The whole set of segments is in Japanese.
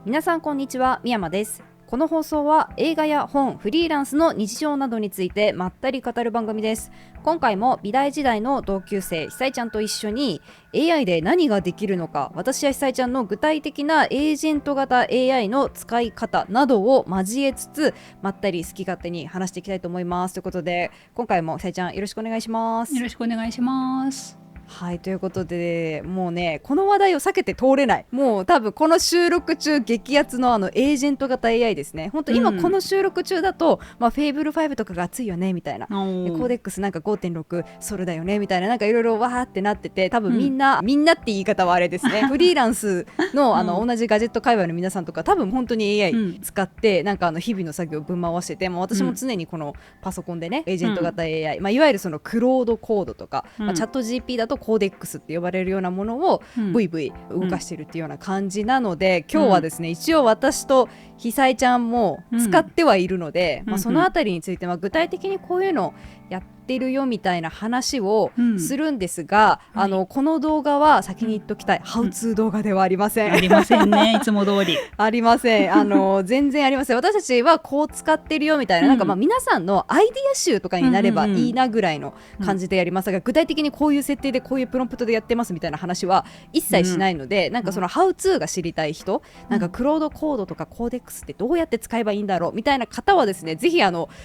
皆さんこんにちは、みやまです。この放送は映画や本、フリーランスの日常などについてまったり語る番組です。今回も美大時代の同級生ひさいちゃんと一緒に AI で何ができるのか、私やひさいちゃんの具体的なエージェント型 AI の使い方などを交えつつ、まったり好き勝手に話していきたいと思います。ということで今回もひさいちゃんよろしくお願いします。よろしくお願いします。はい、ということでもうね、この話題を避けて通れない。もう多分この収録中激アツのエージェント型 AI ですね。本当今この収録中だと、フェイブル5とかが熱いよねみたいな、コーデックスなんか 5.6 ソルだよねみたいな、なんかいろいろわーってなってて、多分みんなって言い方はあれですねフリーランスの、同じガジェット界隈の皆さんとか多分本当に AI 使って、なんか日々の作業をぶん回してて、もう私も常にこのパソコンでね、エージェント型 AI、いわゆるそのクロードコードとか、チャット GP だとコーデックスって呼ばれるようなものをブイブイ動かしてるっていうような感じなので、今日はですね、一応私とひさいちゃんも使ってはいるので、そのあたりについて具体的にこういうのやってるよみたいな話をするんですが、この動画は先に言っときたい、ハウツー動画ではありません。ありませんね、いつも通りありません。全然ありません。私たちはこう使ってるよみたいな、なんか皆さんのアイディア集とかになればいいなぐらいの感じでやりますが、具体的にこういう設定でこういうプロンプトでやってますみたいな話は一切しないので、なんかそのハウツーが知りたい人、なんかクロードコードとかコーデックスってどうやって使えばいいんだろうみたいな方はですね、ぜひ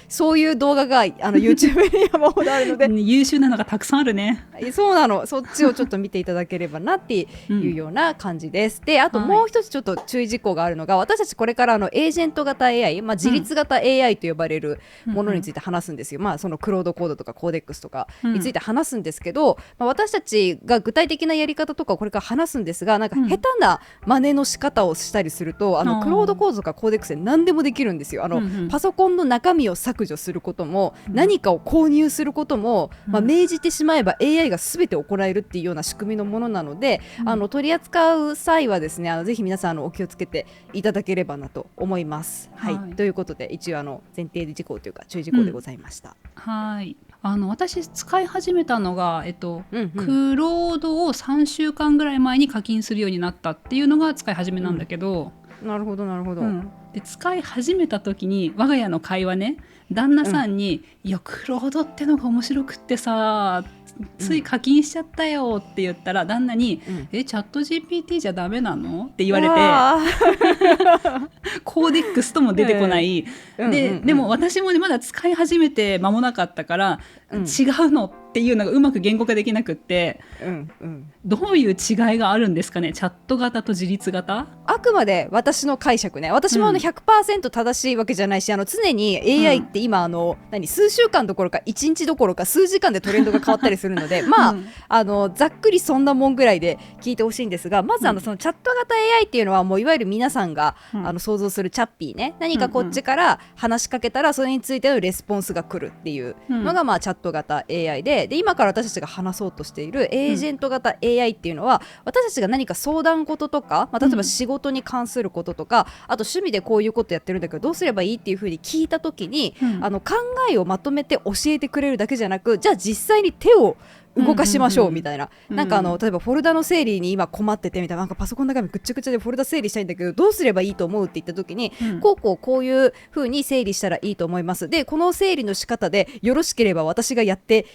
そういう動画がYouTube に山ほどあるので優秀なのがたくさんあるね。そうなの、そっちをちょっと見ていただければなっていうような感じです。で、あともう一つちょっと注意事項があるのが、私たちこれからエージェント型 AI、自立型 AI と呼ばれるものについて話すんですよ。そのクロードコードとかコーデックスとかについて話すんですけど、私たちが具体的なやり方とかをこれから話すんですが、なんか下手な真似の仕方をしたりすると、クロードコードとかコーデックスで何でもできるんですよ。パソコンの中身を削除することも、何かを購入することも、命じてしまえば AI が全て行えるっていうような仕組みのものなので、取り扱う際はですね、ぜひ皆さんお気をつけていただければなと思います。はい、ということで一応前提事項というか注意事項でございました。はい、私使い始めたのが、クロードを3週間ぐらい前に課金するようになったっていうのが使い始めなんだけど、なるほどなるほど。で使い始めた時に我が家の会話ね、旦那さんに、いやクロードってのが面白くってさ、つい課金しちゃったよって言ったら、旦那に、チャット GPT じゃダメなのって言われてコーデックスとも出てこない、でも私もね、まだ使い始めて間もなかったから、違うのっていうのがうまく言語化できなくって、どういう違いがあるんですかね、チャット型と自立型。あくまで私の解釈ね、私も100% 正しいわけじゃないし、常に AI って今数週間どころか1日どころか数時間でトレンドが変わったりするのでざっくりそんなもんぐらいで聞いてほしいんですが、まずそのチャット型 AI っていうのはもういわゆる皆さんが想像するチャッピーね、何かこっちから話しかけたらそれについてのレスポンスが来るっていうのがチャット型 AI で、今から私たちが話そうとしているエージェント型 AI っていうのは、私たちが何か相談事とか、例えば仕事に関することとか、あと趣味でこういうことやってるんだけどどうすればいいっていう風に聞いた時に、考えをまとめて教えてくれるだけじゃなく、じゃあ実際に手を動かしましょうみたいな、なんか例えばフォルダの整理に今困っててみたいな、なんかパソコンの中身ぐっちゃぐちゃでフォルダ整理したいんだけどどうすればいいと思うって言った時に、こういう風に整理したらいいと思います、でこの整理の仕方でよろしければ私がやって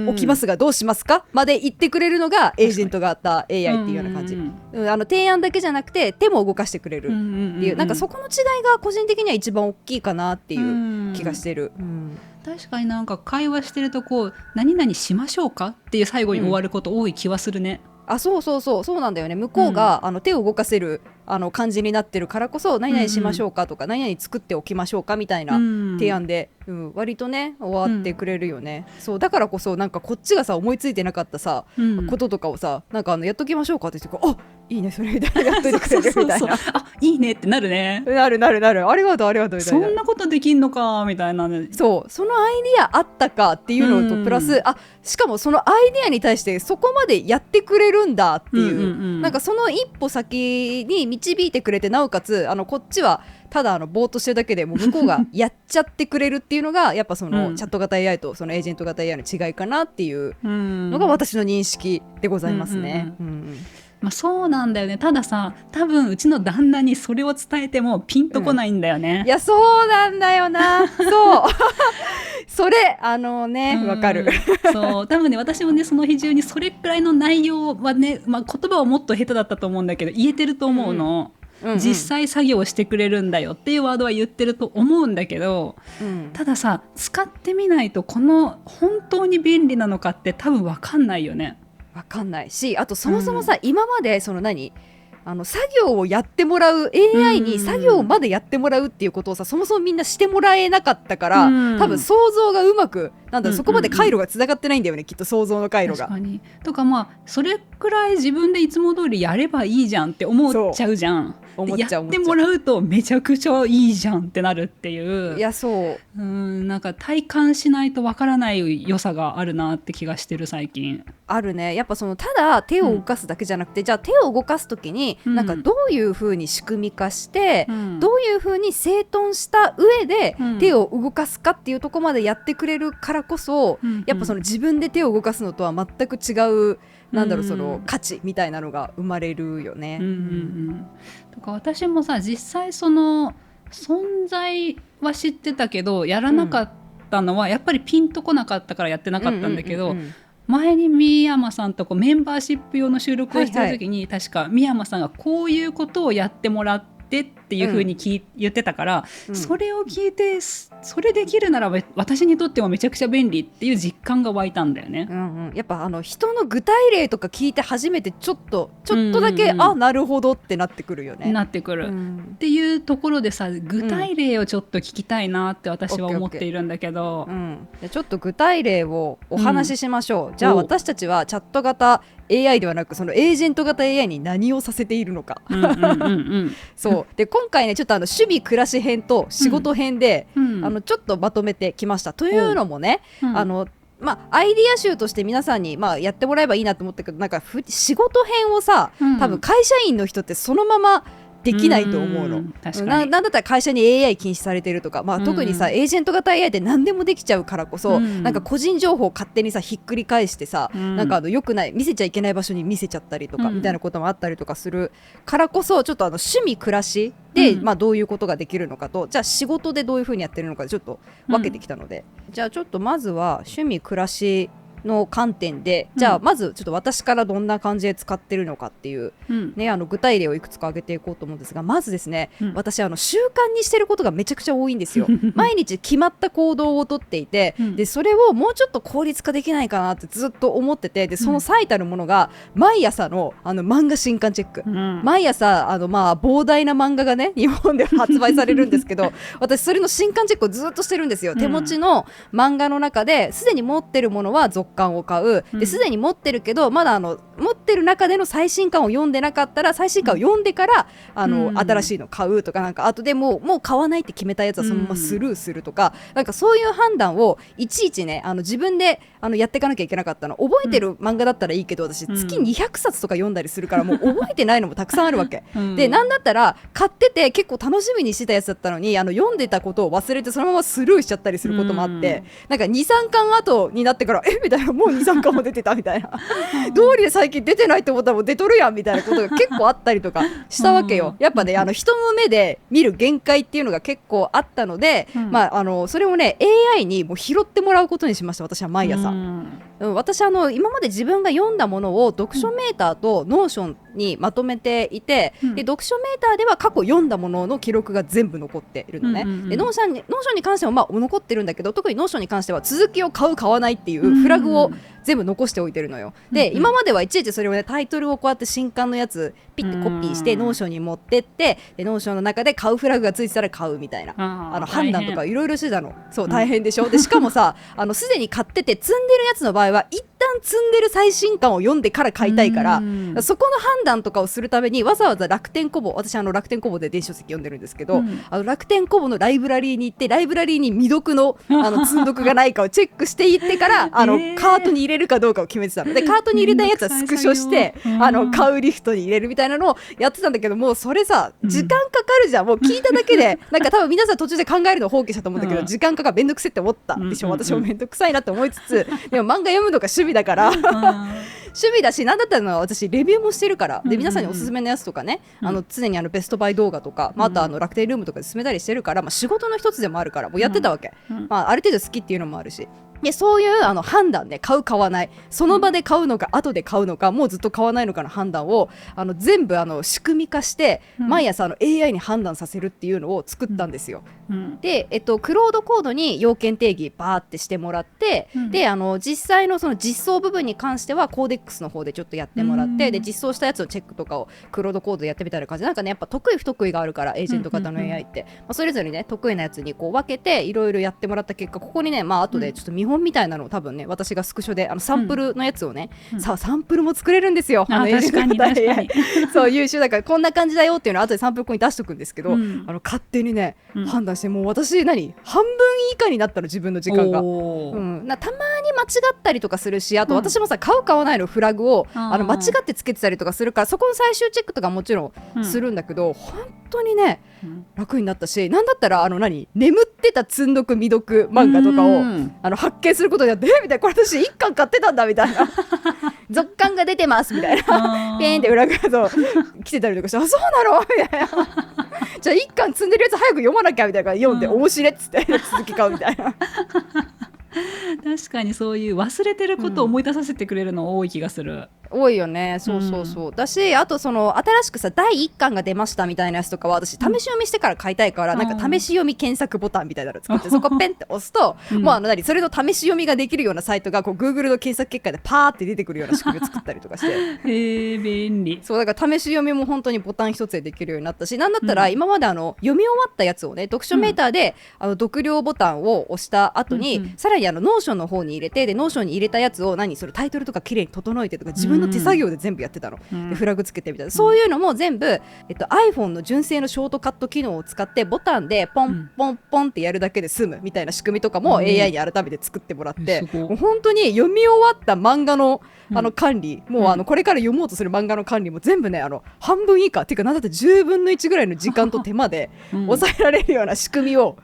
おきますがどうしますかまで言ってくれるのがエージェント型 AI っていうような感じ、提案だけじゃなくて手も動かしてくれるっていう、なんかそこの違いが個人的には一番大きいかなっていう気がしてる。確かになんか会話してると何々しましょうかっていう最後に終わること多い気はするね。そうなんだよね。向こうが、手を動かせる感じになってるからこそ、何々しましょうかとか、何々作っておきましょうかみたいな提案で、割とね終わってくれるよね。そうだからこそなんかこっちがさ思いついてなかったさ、こととかをさ、なんかやっときましょうかって言って、あいいねそれみたいな、やっといてくれるみたいなあいいねってなるね。なるありがとうみたいな、そんなことできんのかみたいなね。そのアイディアあったかっていうのとプラス、しかもそのアイディアに対してそこまでやってくれるんだっていう、なんかその一歩先に導いてくれて、なおかつこっちはただぼーっとしてるだけでもう向こうがやっちゃってくれるっていうのがやっぱそのチャット型 AI とそのエージェント型 AI の違いかなっていうのが私の認識でございますね。まあ、そうなんだよね。たださ、多分うちの旦那にそれを伝えてもピンとこないんだよね、いやそうなんだよなそうそれわかるそう多分ね、私もねその日中にそれくらいの内容はね、まあ、言葉はもっと下手だったと思うんだけど言えてると思うの、実際作業してくれるんだよっていうワードは言ってると思うんだけど、たださ使ってみないとこの本当に便利なのかって多分分かんないよね。わかんないし、あとそもそもさ、今までその作業をやってもらう AI に作業までやってもらうっていうことをさ、そもそもみんなしてもらえなかったから、多分想像がうまくそこまで回路がつながってないんだよね、きっと想像の回路が。確かに。とかまあそれくらい自分でいつも通りやればいいじゃんって思っちゃうじゃん。やってもらうとめちゃくちゃいいじゃんってなるっていう。いやそう、なんか体感しないとわからない良さがあるなって気がしてる最近。あるね。やっぱただ手を動かすだけじゃなくて、じゃあ手を動かすときになんかどういう風に仕組み化して、どういう風に整頓した上で手を動かすかっていうところまでやってくれるからこそ、やっぱ自分で手を動かすのとは全く違うその価値みたいなのが生まれるよね。とか私もさ実際その存在は知ってたけどやらなかったのはやっぱりピンとこなかったからやってなかったんだけど、前に三山さんとメンバーシップ用の収録をしてる時に、確か三山さんがこういうことをやってもらってっていう風に言ってたから、それを聞いてそれできるなら私にとってはめちゃくちゃ便利っていう実感が湧いたんだよね。やっぱ人の具体例とか聞いて初めてちょっとだけ、なるほどってなってくるよね。なってくる、っていうところでさ具体例をちょっと聞きたいなって私は思っているんだけど、じゃちょっと具体例をお話ししましょう。じゃあ私たちはチャット型 AI ではなくそのエージェント型 AI に何をさせているのか。そうで今回ねちょっと趣味暮らし編と仕事編で、ちょっとまとめてきました。というのもね、アイディア集として皆さんに、やってもらえばいいなと思ったけど、なんか仕事編をさ、多分会社員の人ってそのままできないと思うの。なんだったら会社に AI 禁止されてるとか、特にさエージェント型 AI って何でもできちゃうからこそ、なんか個人情報を勝手にさひっくり返してさ、なんか良くない見せちゃいけない場所に見せちゃったりとか、みたいなこともあったりとかするからこそ、ちょっと趣味暮らしで、どういうことができるのかと、じゃあ仕事でどういうふうにやってるのかちょっと分けてきたので、じゃあちょっとまずは趣味暮らしの観点で、じゃあまずちょっと私からどんな感じで使ってるのかっていう、具体例をいくつか挙げていこうと思うんですが、まずですね、私習慣にしてることがめちゃくちゃ多いんですよ。毎日決まった行動をとっていて、でそれをもうちょっと効率化できないかなってずっと思ってて、でその最たるものが毎朝の漫画新刊チェック、毎朝膨大な漫画がね日本で発売されるんですけど私それの新刊チェックをずっとしてるんですよ。手持ちの漫画の中ですでに持ってるものは続刊を買う、ですでに持ってるけどまだ持ってる中での最新刊を読んでなかったら最新刊を読んでから新しいの買うとか、なんか後でもう買わないって決めたやつはそのままスルーするとか、なんかそういう判断をいちいちね自分でやっていかなきゃいけなかったの。覚えてる漫画だったらいいけど、私月200冊とか読んだりするからもう覚えてないのもたくさんあるわけで、なんだったら買ってて結構楽しみにしてたやつだったのに読んでたことを忘れてそのままスルーしちゃったりすることもあって、なんか 2,3 巻後になってからみたいな、もう 2,3 巻も出てたみたいな道理で最近出てないって思ったらもう出とるやんみたいなことが結構あったりとかしたわけよ。やっぱね人の目で見る限界っていうのが結構あったので、それをね AI にもう拾ってもらうことにしました。私は毎朝、私今まで自分が読んだものを読書メーターとノーションにまとめていて、で読書メーターでは過去読んだものの記録が全部残っているのね、でノーションに関しても残ってるんだけど、特にノーションに関しては続きを買わないっていうフラグを全部残しておいてるのよ。で今まではいちいちそれをねタイトルをこうやって新刊のやつピッてコピーしてノーションに持ってって、でノーションの中で買うフラグがついてたら買うみたいな判断とかいろいろしてたの。そう大変でしょ。でしかもさすでに買ってて積んでるやつの場合は一旦積んでる最新刊を読んでから買いたいから、そこの判断とかをするためにわざわざ楽天コボ、私楽天コボで電子書籍読んでるんですけど、楽天コボのライブラリーに行ってライブラリーに未読の積んどくがないかをチェックしていってからカートに入れるかどうかを決めてたので、カートに入れたやつはスクショして買うリフトに入れるみたいなのをやってたんだけど、もうそれさ時間かかるじゃん。もう聞いただけでなんか多分皆さん途中で考えるのを放棄したと思うんだけど、時間かかる、めんどくせって思ったでしょ。私もめんどくさいなって思いつつでも漫画読むのが趣味だから趣趣味だし、なんだったら私レビューもしてるから、で皆さんにおすすめのやつとかね、常にベストバイ動画とか、あと楽天ルームとかで進めたりしてるから、仕事の一つでもあるからもうやってたわけ、ある程度好きっていうのもあるし、でそういう判断ね、買う買わない、その場で買うのか後で買うのか、もうずっと買わないのかの判断を全部仕組み化して、毎朝AI に判断させるっていうのを作ったんですよ、で、クロードコードに要件定義バーってしてもらって、で実際のその実装部分に関してはコーデックスの方でちょっとやってもらって、で実装したやつのチェックとかをクロードコードでやってみたいな感じで、なんかねやっぱ得意不得意があるから、エージェント型の AI って、それぞれね得意なやつにこう分けていろいろやってもらった結果、ここにね後でちょっと見本みたいなのを多分ね、私がスクショでサンプルのやつをね、さあサンプルも作れるんですよ、確かに確かにそう優秀だから、こんな感じだよっていうのを後でサンプルここに出しとくんですけど、勝手にね、判断して、もう私半分以下になったの、自分の時間が、たまに間違ったりとかするし、あと私もさ、買う買わないのフラグを間違ってつけてたりとかするから、そこの最終チェックとかもちろんするんだけど、本当にね、楽になったし、なんだったら眠ってた積んどく未読漫画とかを発見することによって、みたいな、これ私1巻買ってたんだみたいな続巻が出てますみたいなペーンって裏側と来てたりとかして、あ、そうなのみたいなじゃあ1巻積んでるやつ早く読まなきゃみたいな、読んで面白いっつって続き買うみたいな確かにそういう忘れてることを思い出させてくれるの多い気がする、多いよね。そうそうそう、だし、あと新しくさ第1巻が出ましたみたいなやつとかは、私試し読みしてから買いたいから、なんか試し読み検索ボタンみたいなの作って、そこペンって押すと、もうそれの試し読みができるようなサイトがこう Google の検索結果でパーって出てくるような仕組みを作ったりとかして便利。そうだから試し読みも本当にボタン一つでできるようになったし、なんだったら今まで読み終わったやつをね、読書メーターで読了ボタンを押した後に、さらにノーションの方に入れて、でノーションに入れたやつをそれタイトルとか綺麗に整えてとか、自分の手作業で全部やってたの、でフラグつけてみたいな、そういうのも全部、iPhone の純正のショートカット機能を使ってボタンでポンポンポンってやるだけで済むみたいな仕組みとかも AI に改めて作ってもらって、もう本当に読み終わった漫画の管理、もうこれから読もうとする漫画の管理も全部ね半分以下っていうか、なんだって10分の1ぐらいの時間と手間で抑えられるような仕組みを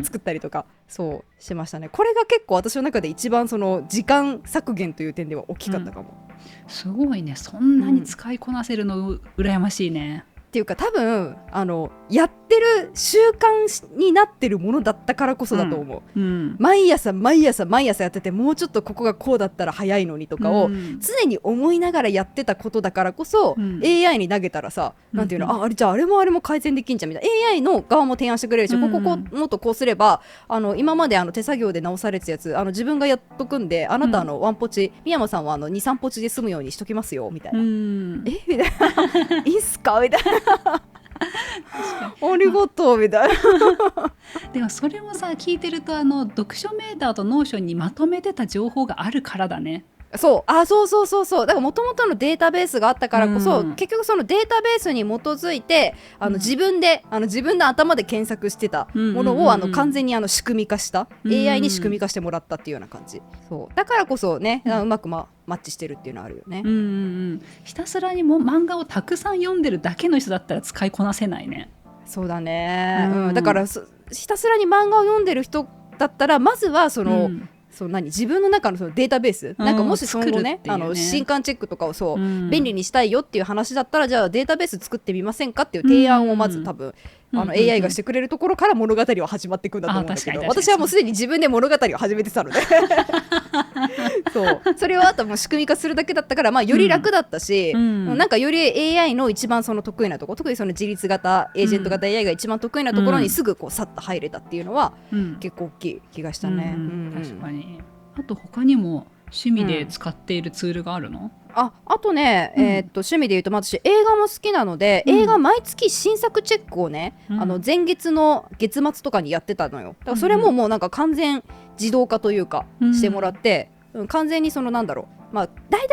作ったりとかそうしましたね。これが結構私の中で一番時間削減という点では大きかったかも、すごいね、そんなに使いこなせるの羨ましいね、っていうか多分やってる習慣になってるものだったからこそだと思う、毎朝やってて、もうちょっとここがこうだったら早いのにとかを常に思いながらやってたことだからこそ、AI に投げたらさ、なんていうの、じゃああれも改善できんじゃんみたいな、 AI の側も提案してくれるし、ここもっとこうすれば今まで手作業で直されてたやつ自分がやっとくんで、あなたワンポチ、宮山さんは2、3ポチで済むようにしときますよみたいな、みたいないいっすかみたいなありがとうみたいなでもそれもさ、聞いてると読書メーターとノーションにまとめてた情報があるからだね。そうだから元々のデータベースがあったからこそ、結局そのデータベースに基づいて自分で頭で検索してたものを完全に仕組み化した、AI に仕組み化してもらったっていうような感じ、そうだからこそね、うまくマッチしてるっていうのはあるよね、ひたすらにも漫画をたくさん読んでるだけの人だったら使いこなせないね。そうだね、だからひたすらに漫画を読んでる人だったら、まずは自分の中のデータベース、なんかもしその後ね、新刊チェックとかを便利にしたいよっていう話だったら、じゃあデータベース作ってみませんかっていう提案をまず多分AI がしてくれるところから物語は始まっていくんだと思うんだけど、私はもうすでに自分で物語を始めてたのでそれをあともう仕組み化するだけだったから、より楽だったし、なんかより AI の一番得意なところ、特に自律型エージェント型 AI が一番得意なところにすぐさっと入れたっていうのは、結構大きい気がしたね、確かに。あと他にも趣味で使っているツールがあるの？あとね、趣味でいうと、私映画も好きなので、映画毎月新作チェックをね、前月の月末とかにやってたのよ。だからそれももうなんか完全自動化というかしてもらって、完全に大体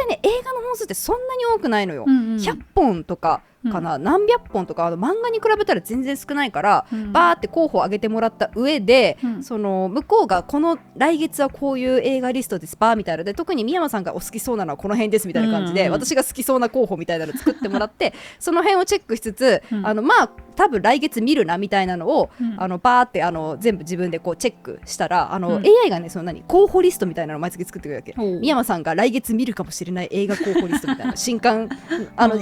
ね映画の本数ってそんなに多くないのよ、100本とかかな、何百本とか漫画に比べたら全然少ないから、バーって候補を上げてもらった上で、その向こうがこの来月はこういう映画リストですバーみたいなので、特に宮山さんがお好きそうなのはこの辺ですみたいな感じで、私が好きそうな候補みたいなの作ってもらってその辺をチェックしつつ、まあ多分来月見るなみたいなのを、バーって全部自分でこうチェックしたらAI がね、その候補リストみたいなのを毎月作ってくるわけ。宮山さんが来月見るかもしれない映画候補リストみたいな新刊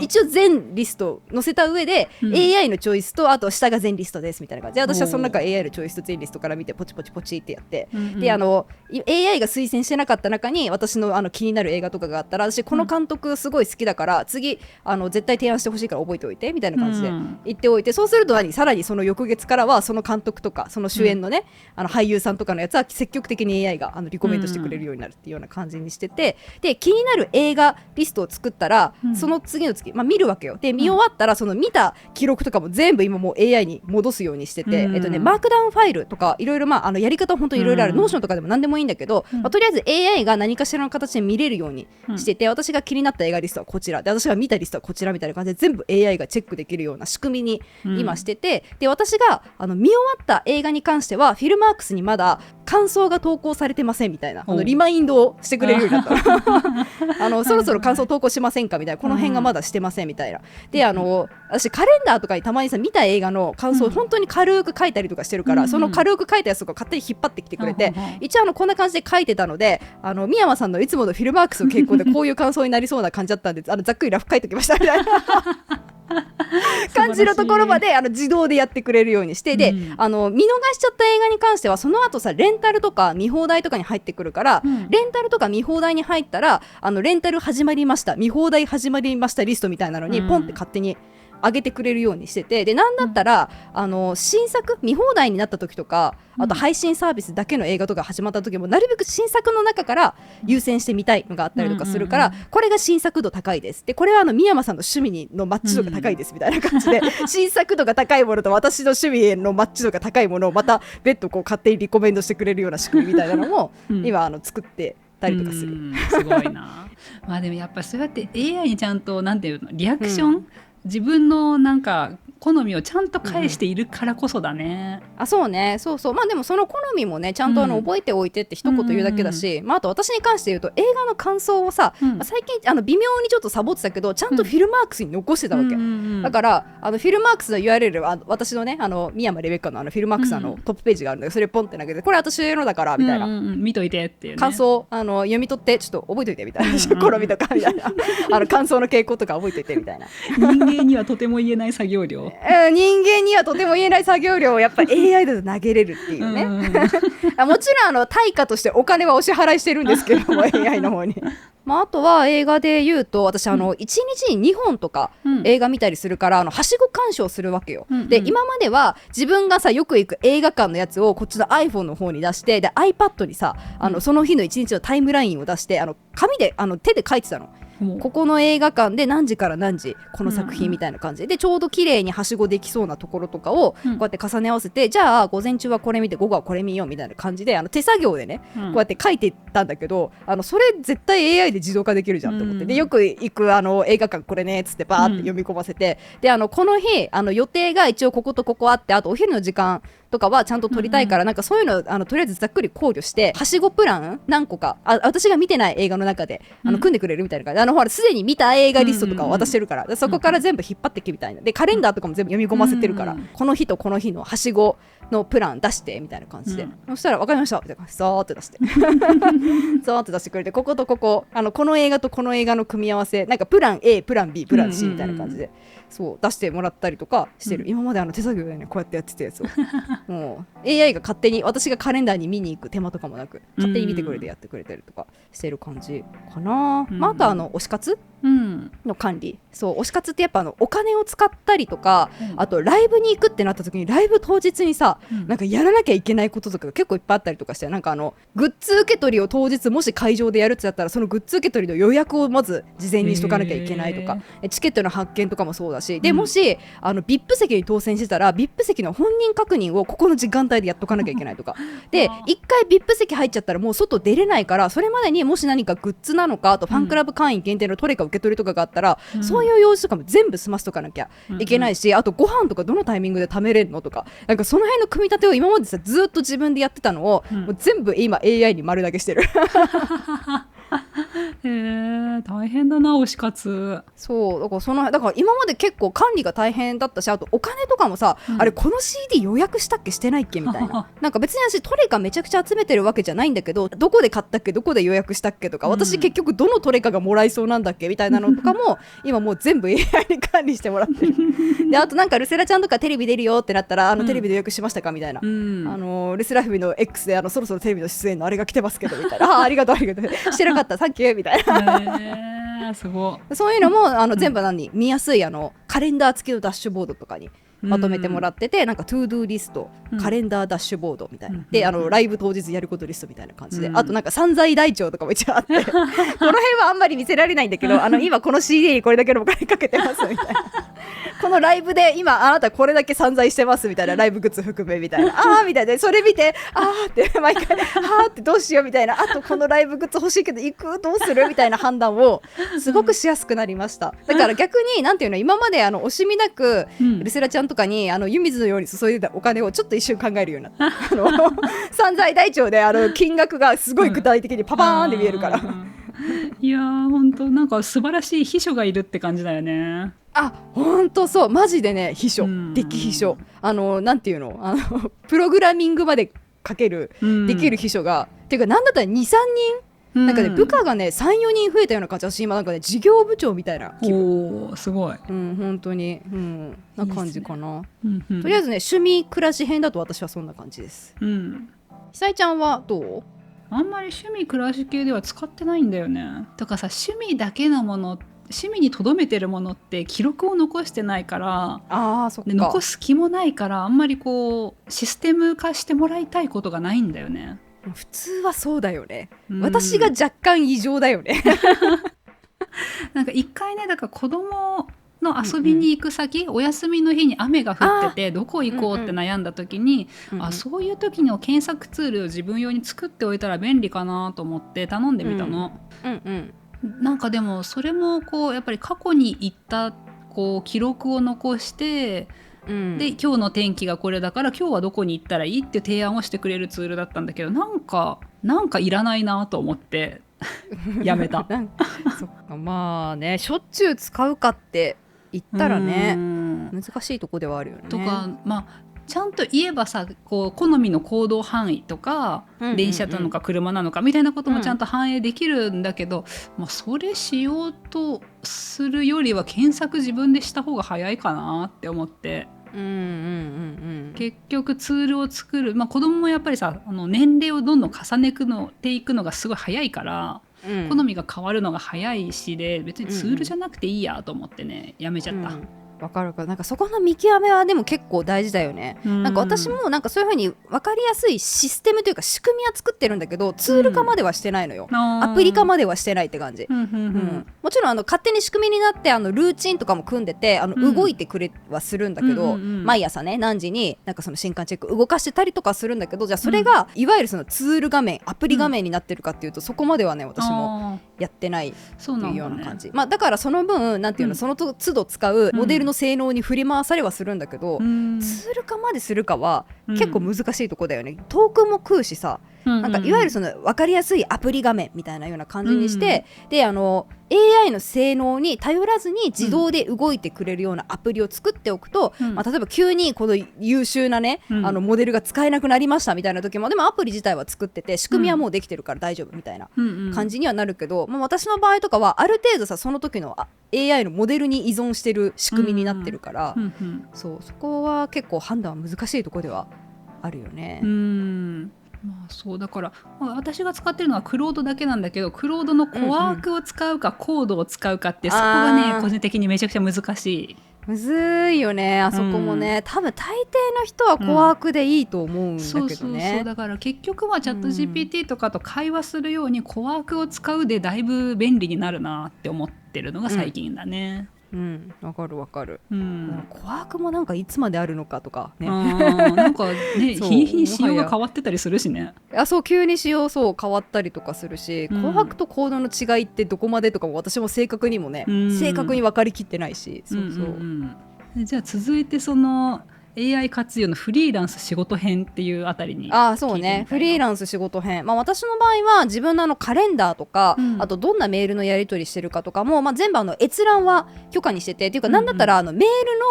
一応全リスト載せた上で、AI のチョイスとあと下が全リストですみたいな感じで、私はその中 AI のチョイスと全リストから見てポチポチポチってやって、でAI が推薦してなかった中に私の気になる映画とかがあったら、私この監督すごい好きだから次絶対提案してほしいから覚えておいてみたいな感じで言っておいて、そうするとさらにその翌月からはその監督とかその主演のね、俳優さんとかのやつは積極的に AI がリコメントしてくれるようになるっていうような感じにしてて、で気になる映画リストを作ったら、その次の月、見るわけよ。で見終わったらその見た記録とかも全部今もう AI に戻すようにしてて、マークダウンファイルとかいろいろやり方は本当にいろいろある、ノーションとかでも何でもいいんだけど、とりあえず AI が何かしらの形で見れるようにしてて、私が気になった映画リストはこちらで、私が見たリストはこちらみたいな感じで全部 AI がチェックできるような仕組みに今してて、で私が見終わった映画に関してはフィルマークスにまだ感想が投稿されてませんみたいなリマインドをしてくれるようになったそろそろ感想投稿しませんかみたいな、この辺がまだしてませんみたいな。で私カレンダーとかにたまにさ見た映画の感想を本当に軽く書いたりとかしてるから、その軽く書いたやつとか勝手に引っ張ってきてくれて、一応こんな感じで書いてたので、宮山さんのいつものフィルマークスの傾向でこういう感想になりそうな感じだったんでざっくりラフ書いておきましたみたいな感じのところまで自動でやってくれるようにして、で見逃しちゃった映画に関してはその後さレンタルとか見放題とかに入ってくるから、レンタルとか見放題に入ったらレンタル始まりました見放題始まりましたリストみたいなのにポンって勝手に上げてくれるようにしてて、でなんだったら新作見放題になった時とか、あと配信サービスだけの映画とか始まった時もなるべく新作の中から優先してみたいのがあったりとかするから、これが新作度高いです、でこれは宮山さんの趣味のマッチ度が高いですみたいな感じで、新作度が高いものと私の趣味のマッチ度が高いものをまた別途勝手にリコメンドしてくれるような仕組みみたいなのも今作ってたりとかする。すごいなでもやっぱそうやって AI にちゃんとなんていうのリアクション、自分のなんか好みをちゃんと返しているからこそだね、そうね、そうでもその好みもねちゃんと覚えておいてって一言言うだけだし、あと私に関して言うと映画の感想をさ、最近微妙にちょっとサボってたけどちゃんとフィルマークスに残してたわけ、だからフィルマークスの URL は私のね宮山レベッカのフィルマークストップページがあるんだけど、それポンって投げてこれ私のだからみたいな、見といてっていう、ね、感想読み取ってちょっと覚えといてみたいな、好みとかみたいな感想の傾向とか覚えといてみたいな人間にはとても言えない作業量人間にはとても言えない作業量をやっぱ AI だと投げれるっていうねもちろん対価としてお金はお支払いしてるんですけどもAI の方にあとは映画で言うと私1日に2本とか映画見たりするからはしご鑑賞するわけよ、で今までは自分がさよく行く映画館のやつをこっちの iPhone の方に出して、で iPad にさその日の1日のタイムラインを出して紙で手で書いてたの。ここの映画館で何時から何時この作品みたいな感じで、ちょうど綺麗にはしごできそうなところとかをこうやって重ね合わせて、じゃあ午前中はこれ見て午後はこれ見ようみたいな感じで手作業でねこうやって書いていったんだけど、それ絶対 AI で自動化できるじゃんと思って、でよく行く映画館これねっつってバーって読み込ませて、でこの日予定が一応こことここあって、あとお昼の時間とかはちゃんと撮りたいから、なんかそういうのとりあえずざっくり考慮してはしごプラン何個か私が見てない映画の中で組んでくれるみたいな感じで、ほらすでに見た映画リストとかを渡してるから、そこから全部引っ張ってきみたいなで、カレンダーとかも全部読み込ませてるから、この日とこの日のはしごのプラン出してみたいな感じで、そしたら分かりましたみたいな感じでザーって出してザーって出してくれて、こことこここの映画とこの映画の組み合わせなんかプラン A プラン B プラン C みたいな感じでそう出してもらったりとかしてる、今まで手作業でねこうやってやってたやつをもう AI が勝手に私がカレンダーに見に行く手間とかもなく勝手に見てくれてやってくれたりとかしてる感じかな、あと推し活の管理、そう推し活ってやっぱお金を使ったりとか、あとライブに行くってなった時にライブ当日にさ、なんかやらなきゃいけないこととかが結構いっぱいあったりとかして、なんかグッズ受け取りを当日もし会場でやるってなったらそのグッズ受け取りの予約をまず事前にしとかなきゃいけないとか、チケットの発券とかもそうだし、でもしVIP 席に当選してたら VIP 席の本人確認をここの時間帯でやっとかなきゃいけないとかで、一回 VIP 席入っちゃったらもう外出れないから、それまでにもし何かグッズなのか、あとファンクラブ会員限定のトレカ受け取りとかがあったら、そうの用用紙とかも全部済ますとかなきゃいけないし、あとご飯とかどのタイミングで貯めれるのとか、なんかその辺の組み立てを今までさずっと自分でやってたのを、もう全部今 AI に丸投げしてるへえ、大変だな推し活。そうだから今まで結構管理が大変だったし、あとお金とかもさ、あれこの CD 予約したっけしてないっけみたいななんか別に私トレカめちゃくちゃ集めてるわけじゃないんだけど、どこで買ったっけどこで予約したっけとか、私結局どのトレカがもらえそうなんだっけみたいなのとかも今もう全部 AI に管理してもらってるで、あとなんかルセラちゃんとかテレビ出るよってなったらテレビで予約しましたかみたいな、ルセラフィビの X でそろそろテレビの出演のあれが来てますけどみたいなありがとうしてなかったサンキューみたいなすごい。そういうのも全部見やすいカレンダー付きのダッシュボードとかにまとめてもらってて、なんかトゥードゥーリスト、カレンダーダッシュボードみたいな、でライブ当日やることリストみたいな感じで、あとなんか散財台帳とかも一応あってこの辺はあんまり見せられないんだけど今この CD にこれだけのお金かけてますみたいなこのライブで今あなたこれだけ散財してますみたいな、ライブグッズ含めみたいなみたいな、それ見てって毎回ってどうしようみたいな、あとこのライブグッズ欲しいけど行くどうするみたいな判断をすごくしやすくなりました。だから逆になんていうの、今まで惜しみなくルセラちゃんとかに湯水のように注いでたお金をちょっと一瞬考えるようになった散財台帳で金額がすごい具体的にパパーンって見えるからいやー本当なんか素晴らしい秘書がいるって感じだよね。本当そう、マジでね、秘書、でき秘書、なんていうの、プログラミングまで書ける、できる秘書が、っていうかなんだったら 2,3 人なんかね、部下がね 3,4 人増えたような感じ。私今なんかね事業部長みたいな気分。すごい。本当に、な感じかな。とりあえずね、趣味暮らし編だと私はそんな感じです。久井ちゃんはどう？あんまり趣味暮らし系では使ってないんだよね。とかさ、趣味だけのもの、趣味にとどめてるものって記録を残してないから、そっか、で残す気もないから、あんまりこうシステム化してもらいたいことがないんだよね。普通はそうだよね。私が若干異常だよねなんか一回ね、だから子供の遊びに行く先、お休みの日に雨が降っててどこ行こうって悩んだ時に、そういう時の検索ツールを自分用に作っておいたら便利かなと思って頼んでみたの。なんかでもそれもこうやっぱり過去に行ったこう記録を残して、で今日の天気がこれだから今日はどこに行ったらいいっていう提案をしてくれるツールだったんだけど、なんかいらないなと思ってやめたそっか、まあね、しょっちゅう使うかって言ったらね、難しいとこではあるよね。とかちゃんと言えばさ、こう好みの行動範囲とか、電車なのか車なのかみたいなこともちゃんと反映できるんだけど、それしようとするよりは検索自分でした方が早いかなって思って、結局ツールを作る、子供もやっぱりさ、年齢をどんどん重ねていくのがすごい早いから、好みが変わるのが早いしで、別にツールじゃなくていいやと思ってね、やめちゃった。わかるか。なんかそこの見極めはでも結構大事だよね。なんか私もなんかそういう風に分かりやすいシステムというか仕組みは作ってるんだけど、ツール化まではしてないのよ。アプリ化まではしてないって感じ。もちろん勝手に仕組みになってルーチンとかも組んでて動いてくれはするんだけど、毎朝ね何時になんかその新刊チェック動かしてたりとかするんだけど、じゃあそれがいわゆるそのツール画面、アプリ画面になってるかっていうと、そこまではね私もやってないっていうような感じ。だからその分なんていうの、その都度使うモデルの性能に振り回されはするんだけど、ツール化までするかは結構難しいとこだよね。トークンも食うしさ、なんかいわゆるその分かりやすいアプリ画面みたいなような感じにして、でAI の性能に頼らずに自動で動いてくれるようなアプリを作っておくと、例えば急にこの優秀なね、モデルが使えなくなりましたみたいな時も、でもアプリ自体は作ってて仕組みはもうできてるから大丈夫みたいな感じにはなるけど、私の場合とかはある程度さ、その時のAI のモデルに依存してる仕組みになってるから、そこは結構判断は難しいところではあるよね。そうだから、私が使ってるのはクロードだけなんだけど、クロードのコワークを使うかコードを使うかって、そこがね個人的にめちゃくちゃ難しい。むずいよね、あそこもね。多分大抵の人はコワークでいいと思うんだけどね。そうだから結局はチャット GPT とかと会話するようにコワークを使うでだいぶ便利になるなって思ってるのが最近だね。わかるわかる、うん、琥珀もなんかいつまであるのかとかね、なんかね日に日に仕様が変わってたりするしね。そう急に仕様そう変わったりとかするし、琥珀とコードの違いってどこまでとかも私も正確にもね、正確に分かりきってないし、そうそう、じゃあ続いてそのAI 活用のフリーランス仕事編っていうあたりにそうね、フリーランス仕事編、私の場合は自分のカレンダーとか、あとどんなメールのやり取りしてるかとかも、全部閲覧は許可にしてて、っていうかなんだったらメール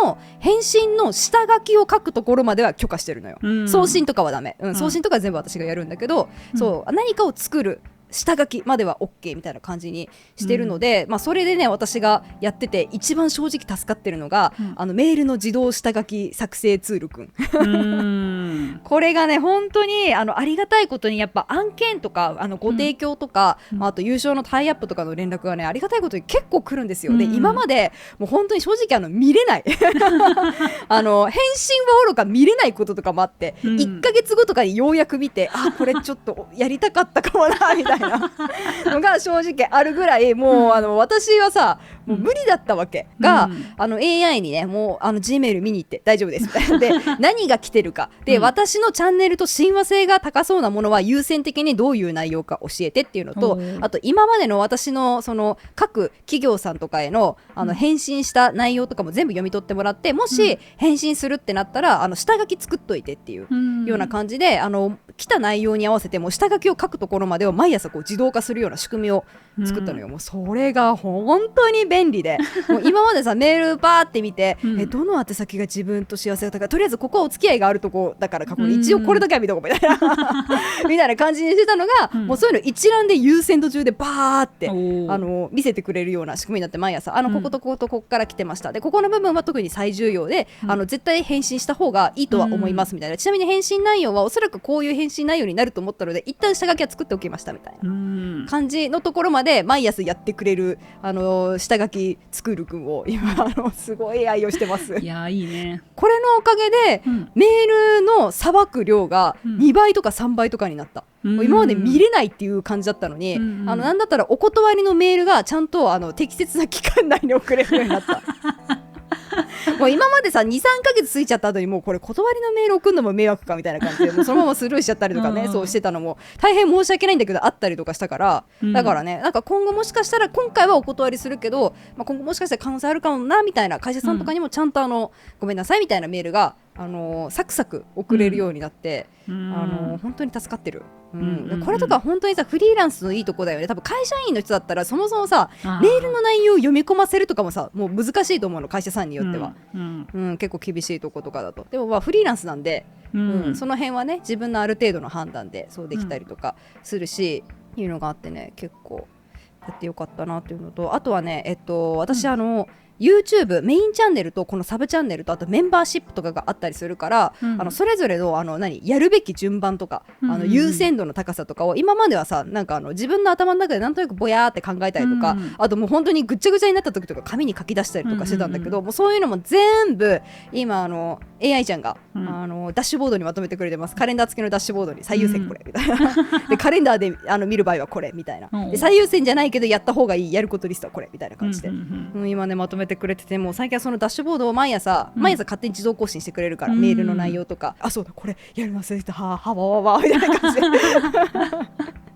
の返信の下書きを書くところまでは許可してるのよ、送信とかはダメ、送信とかは全部私がやるんだけど、そう何かを作る下書きまでは OK みたいな感じにしてるので、それでね私がやってて一番正直助かってるのが、メールの自動下書き作成ツールくんこれがね本当にありがたいことにやっぱ案件とかご提供とか、あと優勝のタイアップとかの連絡がねありがたいことに結構来るんですよ、で今までもう本当に正直見れない返信はおろか見れないこととかもあって、1ヶ月後とかにようやく見てこれちょっとやりたかったかもなみたいなのが正直あるぐらい、もう私はさもう無理だったわけが、AI にねもうGmail 見に行って大丈夫ですみたいなで何が来てるかで、私のチャンネルと親和性が高そうなものは優先的にどういう内容か教えてっていうのと、あと今までの私のその各企業さんとかへの返信した内容とかも全部読み取ってもらって、もし返信するってなったら下書き作っといてっていうような感じで、来た内容に合わせても下書きを書くところまでを毎朝こう自動化するような仕組みを作ったのよ、もうそれが本当に便利でもう今までさメールバーって見て、どの宛先が自分と幸せだったか、とりあえずここはお付き合いがあるとこだから過去に一応これだけは見とこうみたいなみたいな感じにしてたのが、もうそういうの一覧で優先途中でバーって見せてくれるような仕組みになって、毎朝こことこことここから来てました、でここの部分は特に最重要で、絶対返信した方がいいとは思いますみたいな、ちなみに返信内容はおそらくこういう返信内容になると思ったので一旦下書きは作っておきましたみたいな感じのところまで毎朝やってくれる下書き作るくんを今すごい愛用してます。いやいいね。これのおかげで、メールのさばく量が2倍とか3倍とかになった、もう今まで見れないっていう感じだったのに、なんだったらお断りのメールがちゃんと適切な期間内に送れるようになったもう今までさ 2,3 ヶ月過ぎちゃった後にもうこれ断りのメール送るのも迷惑かみたいな感じでもうそのままスルーしちゃったりとかねそうしてたのも大変申し訳ないんだけどあったりとかしたから、だからねなんか今後もしかしたら今回はお断りするけど、今後もしかしたら可能性あるかもなみたいな会社さんとかにもちゃんとごめんなさいみたいなメールがサクサク送れるようになって、本当に助かってる、これとか本当にさフリーランスのいいとこだよね。多分会社員の人だったらそもそもさメールの内容を読み込ませるとかもさもう難しいと思うの、会社さんによっては、結構厳しいとことかだと。でもフリーランスなんで、その辺はね自分のある程度の判断でそうできたりとかするし、いうのがあってね結構やってよかったなっていうのと、あとはね私YouTube メインチャンネルとこのサブチャンネルとあとメンバーシップとかがあったりするから、それぞれのやるべき順番とか、優先度の高さとかを今まではさなんか自分の頭の中でなんとなくぼやーって考えたりとか、あともう本当にぐっちゃぐちゃになった時とか紙に書き出したりとかしてたんだけど、もうそういうのも全部今AI ちゃんが、ダッシュボードにまとめてくれてます。カレンダー付きのダッシュボードに最優先これみたいなでカレンダーで見る場合はこれみたいな、で最優先じゃないけどやった方がいいやることリストはこれみたいな感じで、今ねまとめてくれてて、もう最近はそのダッシュボードを毎朝勝手に自動更新してくれるから、メールの内容とか、そうだこれやるの忘れてたはわわわみたいな感じで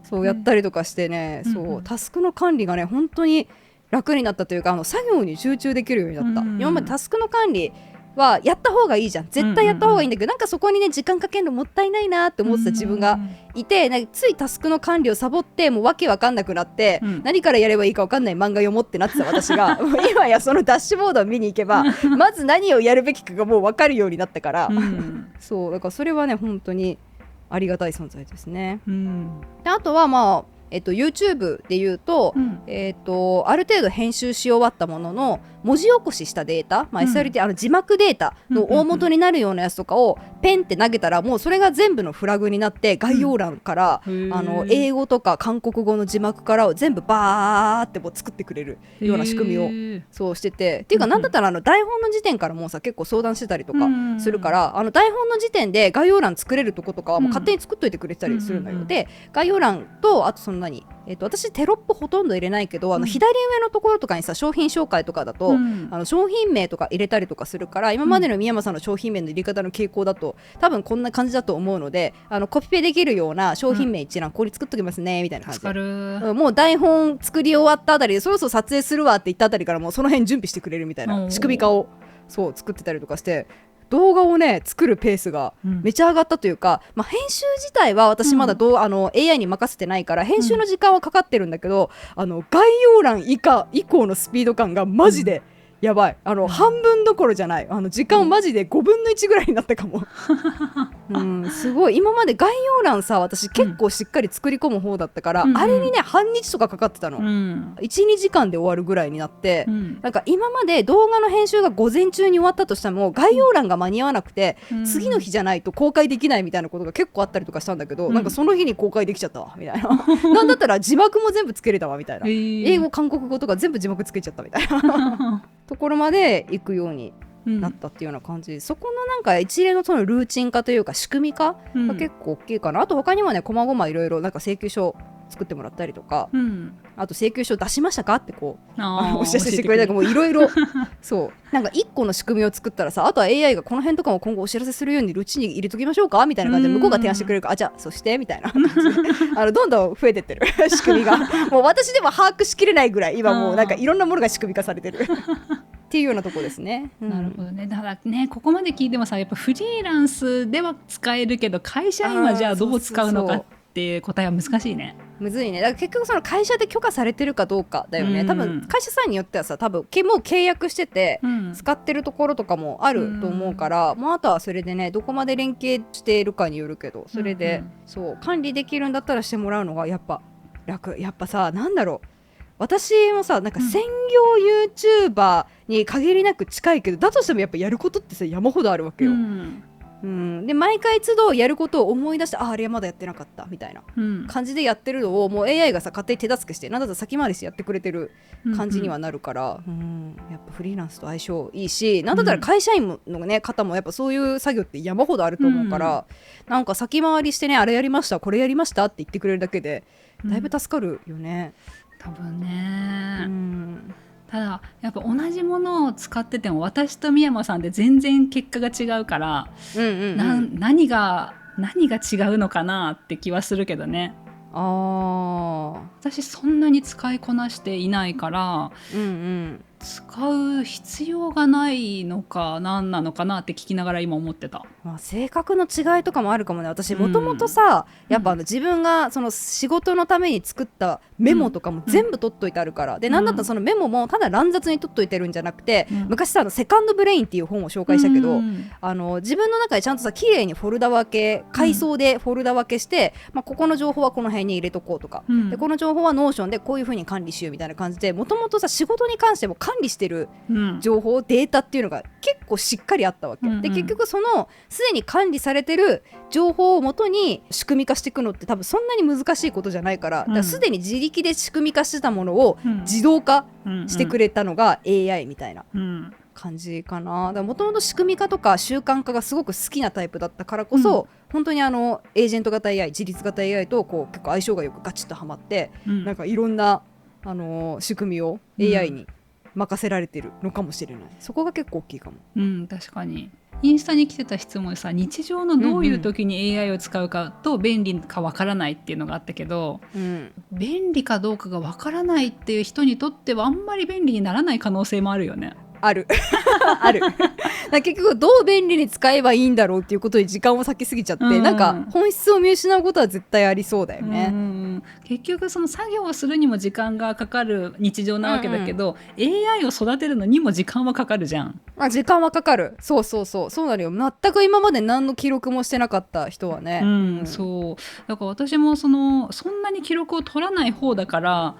そうやったりとかしてね、そうタスクの管理がね本当に楽になったというか、作業に集中できるようになった。今までタスクの管理はやった方がいいじゃん、絶対やった方がいいんだけど、なんかそこにね時間かけるのもったいないなって思ってた自分がいて、なんかついタスクの管理をサボってもうわけわかんなくなって、何からやればいいかわかんない漫画読もうってなってた私がもう今やそのダッシュボードを見に行けばまず何をやるべきかがもうわかるようになったから、そうだからそれはね本当にありがたい存在ですね。であとはYouTube で言うと、ある程度編集し終わったものの文字起こししたデータ、SRT 字幕データの大元になるようなやつとかをペンって投げたらもうそれが全部のフラグになって概要欄から、英語とか韓国語の字幕からを全部バーってもう作ってくれるような仕組みをそうしてて、っていうかなんだったら台本の時点からもうさ結構相談してたりとかするから、台本の時点で概要欄作れるとことかはもう勝手に作っといてくれてたりするのよ。で概要欄とあとその何、私テロップほとんど入れないけど、左上のところとかにさ商品紹介とかだと、商品名とか入れたりとかするから、今までの三山さんの商品名の入れ方の傾向だと多分こんな感じだと思うので、コピペできるような商品名一覧ここに作っときますねみたいな感じで、もう台本作り終わったあたりでそろそろ撮影するわって言ったあたりからもうその辺準備してくれるみたいな仕組み化をそう作ってたりとかして、動画をね作るペースがめちゃ上がったというか、編集自体は私まだAI に任せてないから編集の時間はかかってるんだけど、概要欄以降のスピード感がマジでやばい。半分どころじゃない。時間マジで5分の1ぐらいになったかもすごい。今まで概要欄さ私結構しっかり作り込む方だったから、あれにね半日とかかかってたの、1,2 時間で終わるぐらいになって、なんか今まで動画の編集が午前中に終わったとしても概要欄が間に合わなくて、次の日じゃないと公開できないみたいなことが結構あったりとかしたんだけど、なんかその日に公開できちゃったわみたいななんだったら字幕も全部つけれたわみたいな、英語韓国語とか全部字幕つけちゃったみたいなところまで行くようになったっていうような感じ、そこのなんか一連のそのルーチン化というか仕組み化が結構大きいかな。あと他にもね細々いろいろなんか請求書作ってもらったりとか、あと請求書出しましたかってこうお知らせしてくれたりとか、もういろいろそうなんか1個の仕組みを作ったらさ、あとは AI がこの辺とかも今後お知らせするようにルーチンに入れときましょうかみたいな感じで向こうが提案してくれるから、あじゃあそしてみたいな感じでどんどん増えてってる仕組みがもう私でも把握しきれないぐらい今もうなんかいろんなものが仕組み化されてるっていうようなところですね、なるほどね。だからねここまで聞いてもさやっぱフリーランスでは使えるけど会社員はじゃあどう使うのかっていう答えは難しいね。むずいね。だから結局その会社で許可されてるかどうかだよね、多分会社さんによってはさ多分もう契約してて使ってるところとかもあると思うから、あとはそれでねどこまで連携しているかによるけど、それで、そう管理できるんだったらしてもらうのがやっぱ楽。やっぱさなんだろう、私もさなんか専業 YouTuber に限りなく近いけど、だとしてもやっぱやることってさ山ほどあるわけよ、で毎回都度やることを思い出して、あれまだやってなかったみたいな感じでやってるのをもう AI がさ勝手に手助けしてなんだったら先回りしてやってくれてる感じにはなるから、やっぱフリーランスと相性いいし、なんだったら会社員の、ね、方もやっぱそういう作業って山ほどあると思うから、なんか先回りしてねあれやりましたこれやりましたって言ってくれるだけでだいぶ助かるよね、多分ね、ただやっぱ同じものを使ってても私と三山さんで全然結果が違うから、何が違うのかなって気はするけどね。私そんなに使いこなしていないから、使う必要がないのか何なのかなって聞きながら今思ってた。性格の違いとかもあるかもね。私もともとさ、やっぱ自分がその仕事のために作ったメモとかも全部取っといてあるから、でなんだったらそのメモもただ乱雑に取っといてるんじゃなくて、昔さセカンドブレインっていう本を紹介したけど、自分の中でちゃんとさ綺麗にフォルダ分け階層でフォルダ分けして、ここの情報はこの辺に入れとこうとか、でこの情報はノーションでこういう風に管理しようみたいな感じで、もともとさ仕事に関しても管理してる情報、データっていうのが結構しっかりあったわけ、で結局そのすでに管理されてる情報をもとに仕組み化していくのって多分そんなに難しいことじゃないから、すでに自力で仕組み化してたものを自動化してくれたのが AI みたいな感じかな。もともと仕組み化とか習慣化がすごく好きなタイプだったからこそ、本当にエージェント型 AI 自律型 AI とこう結構相性がよくガチッとはまって、なんかいろんな仕組みを AI に任せられてるのかもしれない。そこが結構大きいかも。確かにインスタに来てた質問でさ、日常のどういう時に AI を使うかと便利かわからないっていうのがあったけど、便利かどうかがわからないっていう人にとってはあんまり便利にならない可能性もあるよね。あるある結局どう便利に使えばいいんだろうっていうことに時間を割きすぎちゃって、なんか本質を見失うことは絶対ありそうだよね。結局その作業をするにも時間がかかる日常なわけだけど、AI を育てるのにも時間はかかるじゃん。時間はかかる。そうなるよ。全く今まで何の記録もしてなかった人はね、そうだから私もそんなに記録を取らない方だから、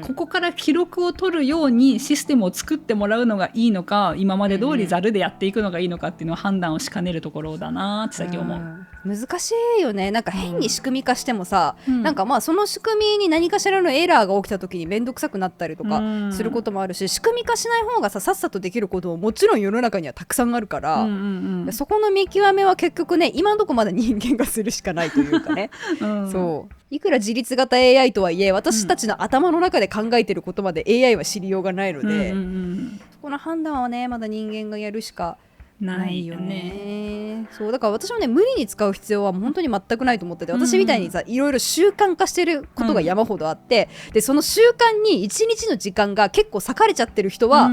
ここから記録を取るようにシステムを作ってもらうのがいいのか、今まで通りザルでやっていくのがいいのかっていうのを判断をしかねるところだなって最近思う。難しいよね。なんか変に仕組み化してもさ、なんかまあその仕組みに何かしらのエラーが起きた時に面倒くさくなったりとかすることもあるし、仕組み化しない方がさっさとできることももちろん世の中にはたくさんあるから、そこの見極めは結局ね、今のところまだ人間がするしかないというかね、そういくら自律型 AI とはいえ私たちの頭の中で考えてることまで AI は知りようがないので、そこの判断はねまだ人間がやるしかないよね。そうだから私もね無理に使う必要は本当に全くないと思ってて、私みたいにさいろいろ習慣化してることが山ほどあって、でその習慣に1日の時間が結構割かれちゃってる人は、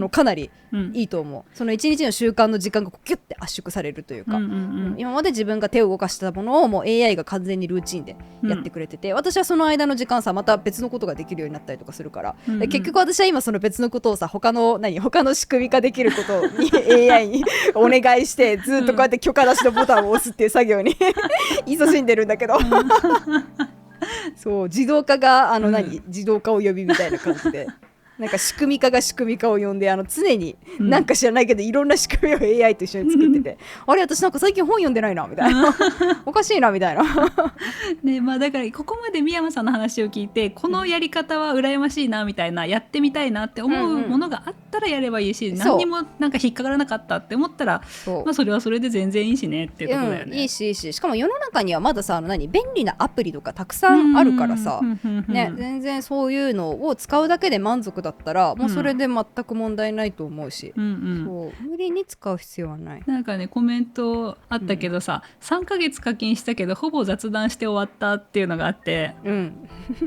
かなりいいと思う。その1日の習慣の時間がキュッて圧縮されるというか、今まで自分が手を動かしたものをもう AI が完全にルーチンでやってくれてて、私はその間の時間さまた別のことができるようになったりとかするから、結局私は今その別のことをさ他の仕組み化できることにAI にお願いしてずっとこうやって許可出しのボタンを押すっていう作業に勤しんでるんだけどそう自動化が自動化を呼びみたいな感じでなんか仕組み化が仕組み化を呼んで常になんか知らないけどいろんな仕組みを AI と一緒に作ってて、あれ私なんか最近本読んでないなみたいなおかしいなみたいなね、まあだからここまで宮山さんの話を聞いてこのやり方は羨ましいなみたいな、やってみたいなって思うものがあったらやればいいし、何にもなんか引っかからなかったって思ったらまあそれはそれで全然いいしねっていうところだよね、いいししかも世の中にはまださ便利なアプリとかたくさんあるからさ、ね、全然そういうのを使うだけで満足だったらもうそれで全く問題ないと思うし、そう無理に使う必要はない。なんかねコメントあったけどさ、3ヶ月課金したけどほぼ雑談して終わったっていうのがあって、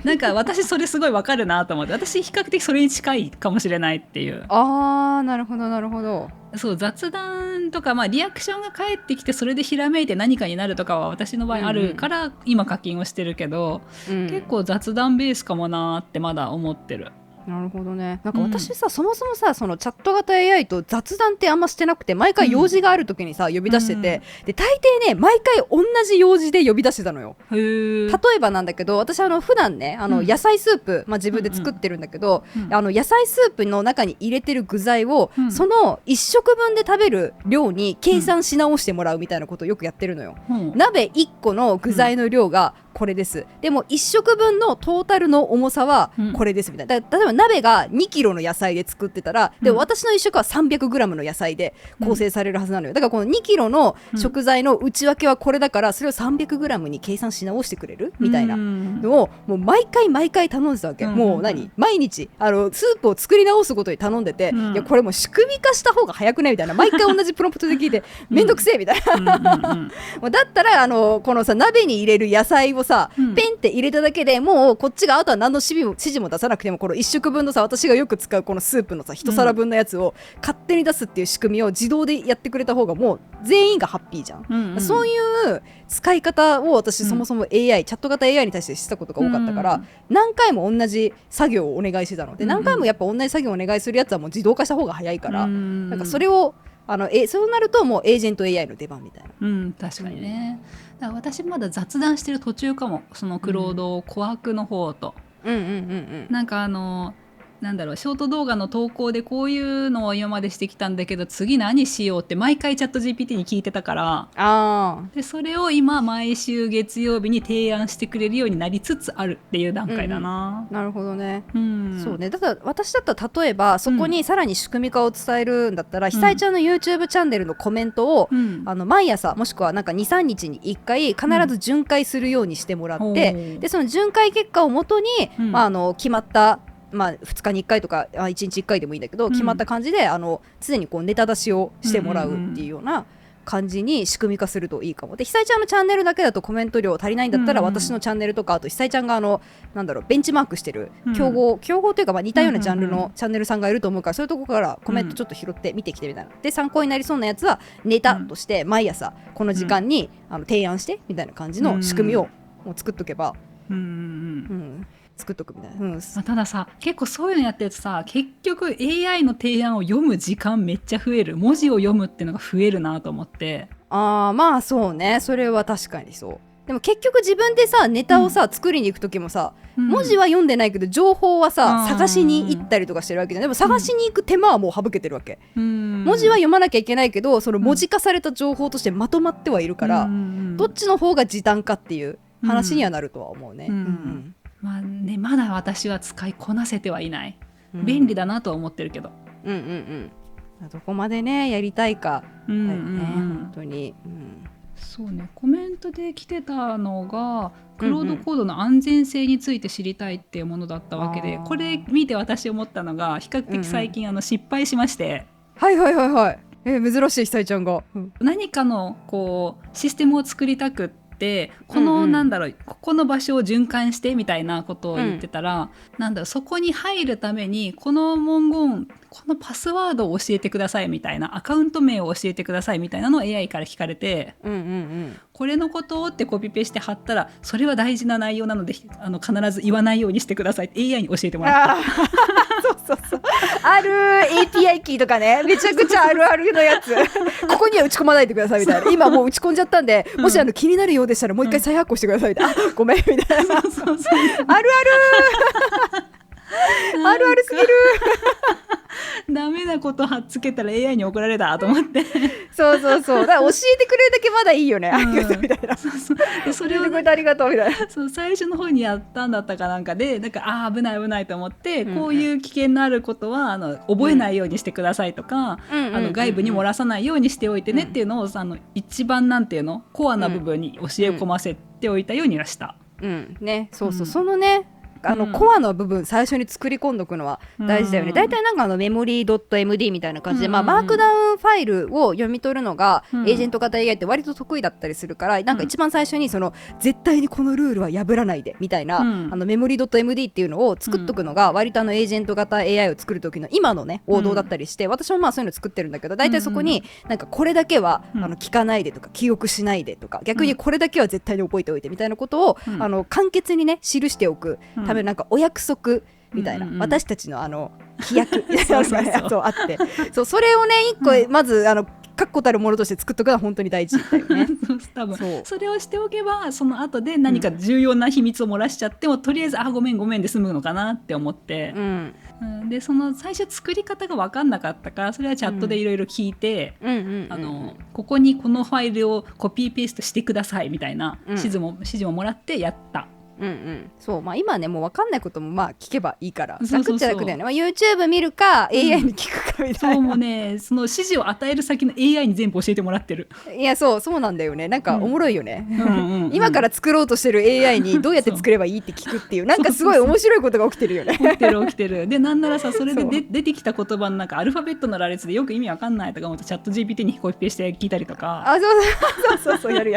なんか私それすごいわかるなと思って、私比較的それに近いかもしれないっていう。なるほどなるほど。そう雑談とか、リアクションが返ってきてそれでひらめいて何かになるとかは私の場合あるから今課金をしてるけど、結構雑談ベースかもなってまだ思ってる。なるほどね。なんか私さ、そもそもさそのチャット型 AI と雑談ってあんましてなくて、毎回用事がある時にさ、呼び出してて、で大抵ね毎回同じ用事で呼び出してたのよ。例えばなんだけど私普段ね野菜スープ、自分で作ってるんだけど、野菜スープの中に入れてる具材を、その1食分で食べる量に計算し直してもらうみたいなことをよくやってるのよ。鍋1個の具材の量がこれです、でも1食分のトータルの重さはこれですみたいな。例えば鍋が2キロの野菜で作ってたら、でも私の1食は300グラムの野菜で構成されるはずなのよ。だからこの2キロの食材の内訳はこれだから、それを300グラムに計算し直してくれるみたいなのをもう毎回頼んでたわけ。もう毎日スープを作り直すことに頼んでて、いやこれもう仕組み化した方が早くないみたいな、毎回同じプロンプトで聞いてめんどくせえみたいなだったらこのさ鍋に入れる野菜をさ、ペンって入れただけでもうこっちがあとは何の指示も出さなくても、この1食分のさ私がよく使うこのスープのさ1皿分のやつを勝手に出すっていう仕組みを自動でやってくれた方がもう全員がハッピーじゃん、そういう使い方を私そもそも AI、チャット型 AI に対してしたことが多かったから、何回も同じ作業をお願いしてたので、何回もやっぱ同じ作業をお願いするやつはもう自動化した方が早いから、なんかそれをそうなるともうエージェント AI の出番みたいな。確かにね。だから私まだ雑談してる途中かも、そのクロードコアクの方と。なんかなんだろう、ショート動画の投稿でこういうのを今までしてきたんだけど次何しようって毎回チャット GPT に聞いてたから、でそれを今毎週月曜日に提案してくれるようになりつつあるっていう段階だな。なるほどね、そうね。だから私だったら例えばそこにさらに仕組み化を伝えるんだったら、ひさいちゃんの YouTube チャンネルのコメントを、毎朝もしくはなんか 2,3 日に1回必ず巡回するようにしてもらって、でその巡回結果をもとに、決まった2日に1回とか1日1回でもいいんだけど、決まった感じで常にこうネタ出しをしてもらうっていうような感じに仕組み化するといいかも。で、ひさいちゃんのチャンネルだけだとコメント量足りないんだったら、私のチャンネルとかあとひさいちゃんがベンチマークしてる競合というか似たようなジャンルのチャンネルさんがいると思うから、そういうところからコメントちょっと拾って見てきてみたいな。で、参考になりそうなやつはネタとして毎朝この時間に提案してみたいな感じの仕組みをもう作っとけば、作っとくみたいな、たださ結構そういうのやってるとさ、結局 AI の提案を読む時間めっちゃ増える、文字を読むっていうのが増えるなと思って。まあそうね、それは確かにそう。でも結局自分でさネタをさ、作りに行く時もさ、文字は読んでないけど情報はさ、探しに行ったりとかしてるわけじゃん。でも探しに行く手間はもう省けてるわけ、文字は読まなきゃいけないけどその文字化された情報としてまとまってはいるから、どっちの方が時短かっていう話にはなるとは思うね。まあね、まだ私は使いこなせてはいない、便利だなとは思ってるけど、どこまでねやりたいかだよね、本当に、そうね、コメントで来てたのがクロードコードの安全性について知りたいっていうものだったわけで、これ見て私思ったのが比較的最近失敗しまして、はいはいはいはい、珍しい久井ちゃんが、何かのこうシステムを作りたくってこの、なんだろう、ここの場所を循環してみたいなことを言ってたら、なんだろう、そこに入るためにこの文言、このパスワードを教えてくださいみたいな、アカウント名を教えてくださいみたいなのを AI から聞かれて、これのことってコピペして貼ったら、それは大事な内容なので必ず言わないようにしてくださいって AI に教えてもらった。そうある API キーとかね、めちゃくちゃあるあるのやつここには打ち込まないでくださいみたいな、今もう打ち込んじゃったんで、もし気になるようでしたらもう一回再発行してくださいみたいな、ごめんみたいなあるあるあるあるすぎるダメなこと貼っつけたら AI に怒られたと思ってそうだから教えてくれるだけまだいいよね、ありがとうみたいな、それをありがとうみたいな、そう最初の方にやったんだったかなんかで、なんか危ない危ないと思って、こういう危険のあることは覚えないようにしてくださいとか、外部に漏らさないようにしておいてねっていうのを一番なんていうのコアな部分に教え込ませておいたようにはした。ね、そのねコアの部分最初に作り込んどくのは大事だよね。だいたいなんかメモリー .md みたいな感じで、マークダウンファイルを読み取るのが、エージェント型 AI って割と得意だったりするから、なんか一番最初に絶対にこのルールは破らないでみたいな、メモリー .md っていうのを作っとくのが割とエージェント型 AI を作る時の今のね王道だったりして、私もまあそういうの作ってるんだけど、だいたいそこになんかこれだけは聞かないでとか記憶しないでとか、逆にこれだけは絶対に覚えておいてみたいなことを簡潔にね記しておくためのなんかお約束みたいな、私たちの規約みたいなのがねあって、それをね一個まず確固たるものとして作っとくのは本当に大事だよね多分それをしておけば、その後で何か重要な秘密を漏らしちゃっても、とりあえずごめんごめんで済むのかなって思って、でその最初作り方が分かんなかったから、それはチャットでいろいろ聞いて、ここにこのファイルをコピーペーストしてくださいみたいな指示ももらってやった。そう今ねもう分かんないことも聞けばいいから楽っちゃ楽だよね。YouTube 見るか AI に聞くかみたいな、そうもうね、その指示を与える先の AI に全部教えてもらってる。いやそうなんだよね。なんかおもろいよね、今から作ろうとしてる AI にどうやって作ればいいって聞くっていうなんかすごい面白いことが起きてるよね。起きてるで、なんならさ、それで出てきた言葉のなんかアルファベットの羅列でよく意味わかんないとか思ってチャット GPT にコピペして聞いたりとか、そうやる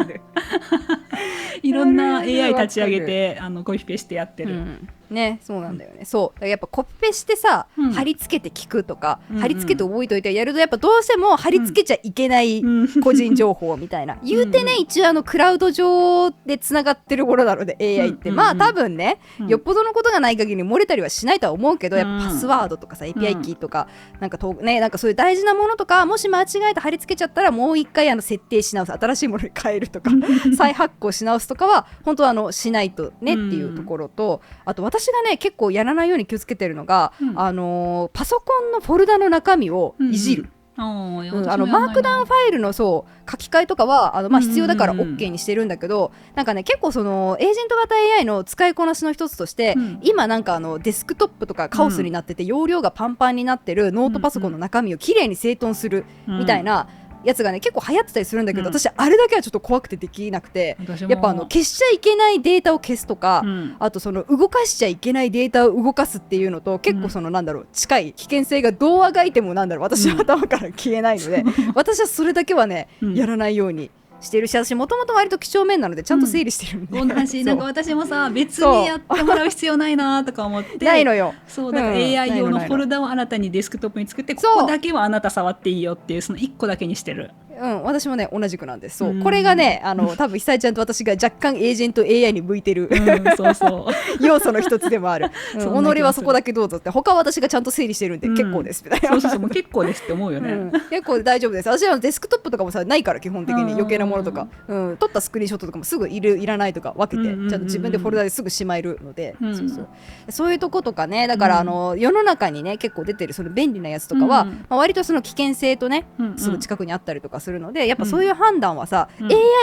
いろんな AI 立ち上げてコピペしてやってる、ね、そうなんだよね。そうだからやっぱコピペしてさ、貼り付けて聞くとか、貼り付けて覚えておいてやるとやっぱどうしても貼り付けちゃいけない個人情報みたいな、言うてね一応クラウド上でつながってるものなので AI って、多分ね、よっぽどのことがない限り漏れたりはしないとは思うけど、やっぱパスワードとかさ API キーとか、なんかそういう大事なものとかもし間違えて貼り付けちゃったらもう一回設定し直す、新しいものに変えるとか再発行し直すとかは本当はしないとねっていうところと、あと私がね結構やらないように気をつけてるのが、パソコンのフォルダの中身をいじる、マークダウンファイルの書き換えとかは必要だから OK にしてるんだけど、なんかね結構エージェント型 AI の使いこなしの一つとして、今なんかデスクトップとかカオスになってて、容量がパンパンになってるノートパソコンの中身をきれいに整頓するみたいなやつがね結構流行ってたりするんだけど、私あれだけはちょっと怖くてできなくて、やっぱ消しちゃいけないデータを消すとか、あと動かしちゃいけないデータを動かすっていうのと結構近い危険性がどうあがいても私の頭から消えないので、私はそれだけはね、やらないようにしてるし、私もともと割と几帳面なのでちゃんと整理してるんで、同じなんか私もさ別にやってもらう必要ないなとか思ってないのよ。そうだから AI 用のフォルダを新たにデスクトップに作って、ここだけはあなた触っていいよっていうその1個だけにしてる。私もね同じくなんです。そうこれがね多分久江ちゃんと私が若干エージェント AI に向いてる、そうそう要素の一つでもある、己はそこだけどうぞって、他は私がちゃんと整理してるんで結構ですみたいな、そうもう結構ですって思うよね、結構大丈夫です。私はデスクトップとかもさないから基本的に余計なものとか、撮ったスクリーンショットとかもすぐいらないとか分けて、ちゃんと自分でフォルダですぐしまえるので、そういうとことかね、だから世の中にね結構出てるその便利なやつとかは、割とその危険性とねすぐ近くにあったりとかするので、やっぱそういう判断はさ、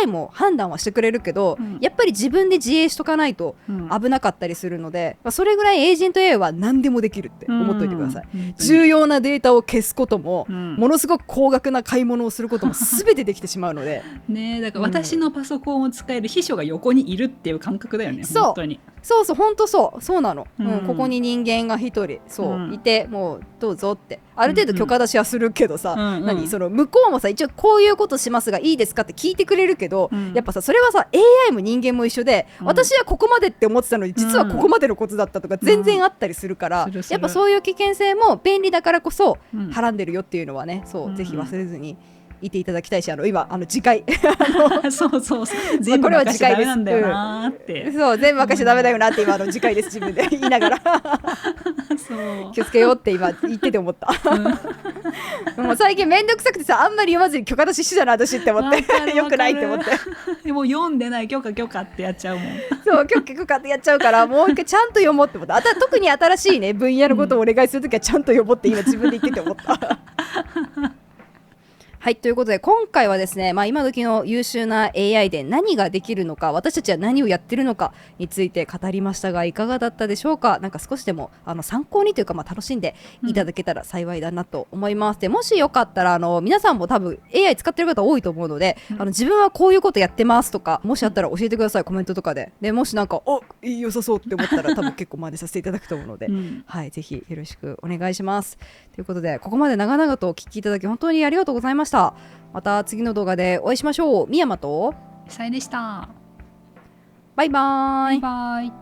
AI も判断はしてくれるけど、やっぱり自分で自衛しとかないと危なかったりするので、それぐらいエージェント AI は何でもできるって思っておいてください。重要なデータを消すことも、ものすごく高額な買い物をすることも全てできてしまうのでね、だから私のパソコンを使える秘書が横にいるっていう感覚だよね。本当にそう本当そうなの、ここに人間が一人いて、もうどうぞってある程度許可出しはするけどさ、その向こうもさ一応こういうことしますがいいですかって聞いてくれるけど、やっぱさそれはさ AI も人間も一緒で、私はここまでって思ってたのに実はここまでのことだったとか全然あったりするから、やっぱそういう危険性も便利だからこそはらんでるよっていうのはね、ぜひ忘れずにいていただきたいし、今次回そう全部任せちゃダメなんだよなって、そう全部任せちゃダメだよなって今次回です自分で言いながら気をつけようって今言ってて思った、もう最近めんどくさくてさ、あんまり読まずに許可出ししてたな私って思ってよくないって思ってもう読んでない許可ってやっちゃうもんそう許可ってやっちゃうからもう一回ちゃんと読もうって思った。特に新しいね分野のことをお願いするときはちゃんと読もうって今自分で言ってて思ったはい、ということで今回はですね、今時の優秀な AI で何ができるのか、私たちは何をやってるのかについて語りましたが、いかがだったでしょうか。なんか少しでも参考にというか、楽しんでいただけたら幸いだなと思います。でもしよかったら皆さんも多分 AI 使ってる方多いと思うので、自分はこういうことやってますとか、もしあったら教えてください、コメントとかで。でもしなんか良さそうって思ったら多分結構真似させていただくと思うので、はい、ぜひよろしくお願いします。ということでここまで長々とお聞きいただき本当にありがとうございました。また次の動画でお会いしましょう。みやまとさえでした。バイバーイ。バイバイ。